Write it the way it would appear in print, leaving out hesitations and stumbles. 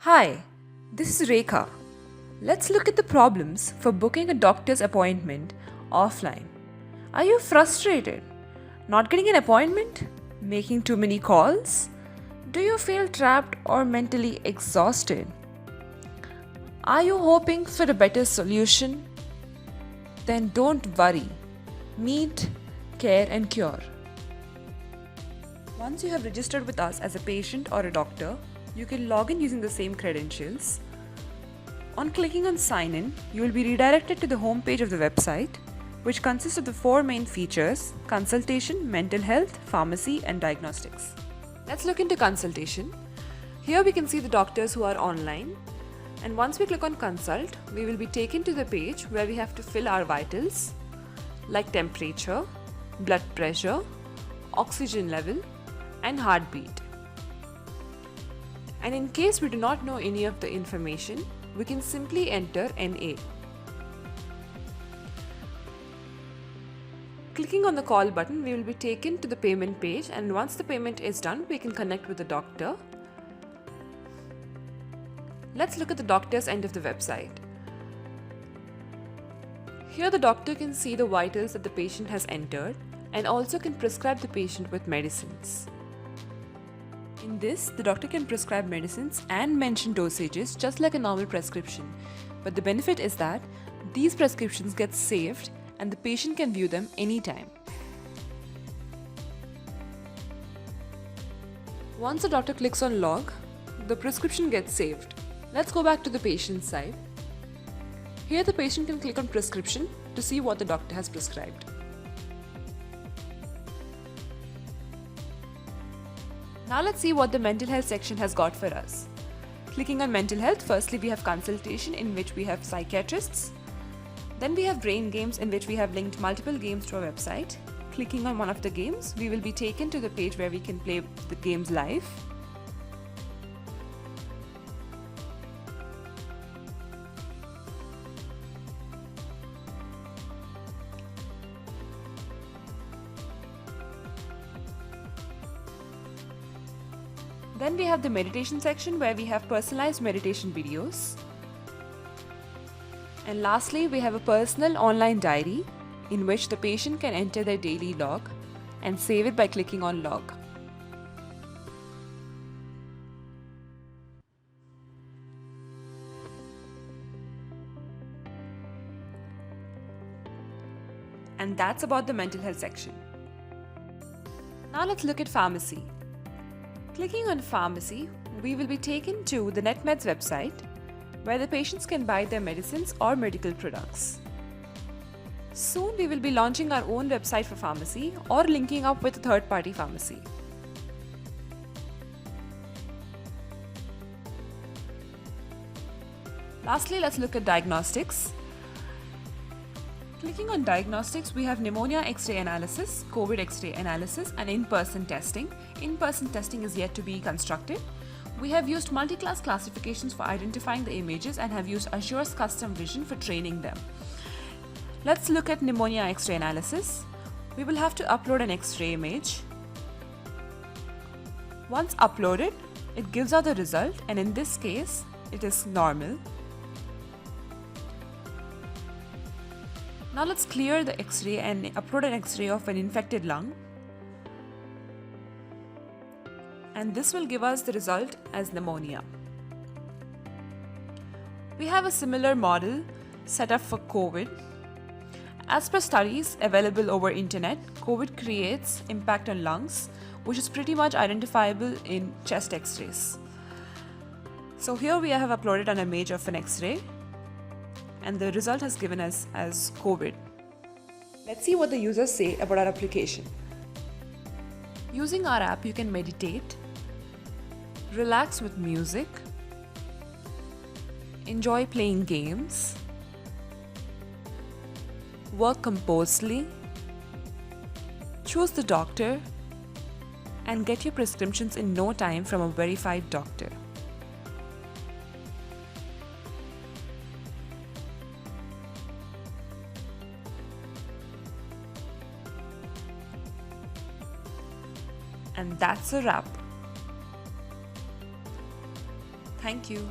Hi, this is Rekha. Let's look at the problems for booking a doctor's appointment offline. Are you frustrated? Not getting an appointment? Making too many calls? Do you feel trapped or mentally exhausted? Are you hoping for a better solution? Then don't worry. Meet, care, and cure. Once you have registered with us as a patient or a doctor, you can log in using the same credentials. On clicking on Sign In, you will be redirected to the home page of the website, which consists of the four main features: consultation, mental health, pharmacy, and diagnostics. Let's look into consultation. Here we can see the doctors who are online. And once we click on Consult, we will be taken to the page where we have to fill our vitals like temperature, blood pressure, oxygen level, and heartbeat. And in case we do not know any of the information, we can simply enter NA. Clicking on the call button, we will be taken to the payment page, and once the payment is done, we can connect with the doctor. Let's look at the doctor's end of the website. Here the doctor can see the vitals that the patient has entered and also can prescribe the patient with medicines. In this, the doctor can prescribe medicines and mention dosages just like a normal prescription. But the benefit is that these prescriptions get saved and the patient can view them anytime. Once the doctor clicks on log, the prescription gets saved. Let's go back to the patient's side. Here the patient can click on prescription to see what the doctor has prescribed. Now let's see what the mental health section has got for us. Clicking on mental health, firstly we have consultation, in which we have psychiatrists. Then we have brain games, in which we have linked multiple games to our website. Clicking on one of the games, we will be taken to the page where we can play the games live. Then we have the meditation section, where we have personalized meditation videos. And lastly, we have a personal online diary in which the patient can enter their daily log and save it by clicking on log. And that's about the mental health section. Now let's look at pharmacy. Clicking on pharmacy, we will be taken to the NetMeds website, where the patients can buy their medicines or medical products. Soon we will be launching our own website for pharmacy or linking up with a third-party pharmacy. Lastly, let's look at diagnostics. Clicking on diagnostics, we have pneumonia X-ray analysis, COVID X-ray analysis, and in-person testing. In-person testing is yet to be constructed. We have used multi-class classifications for identifying the images and have used Azure's custom vision for training them. Let's look at pneumonia X-ray analysis. We will have to upload an X-ray image. Once uploaded, it gives out the result, and in this case, it is normal. Now let's clear the X-ray and upload an X-ray of an infected lung. And this will give us the result as pneumonia. We have a similar model set up for COVID. As per studies available over internet, COVID creates impact on lungs, which is pretty much identifiable in chest X-rays. So here we have uploaded an image of an X-ray, and the result has given us as COVID. Let's see what the users say about our application. Using our app, you can meditate, relax with music, enjoy playing games, work composedly, choose the doctor, and get your prescriptions in no time from a verified doctor. And that's a wrap. Thank you.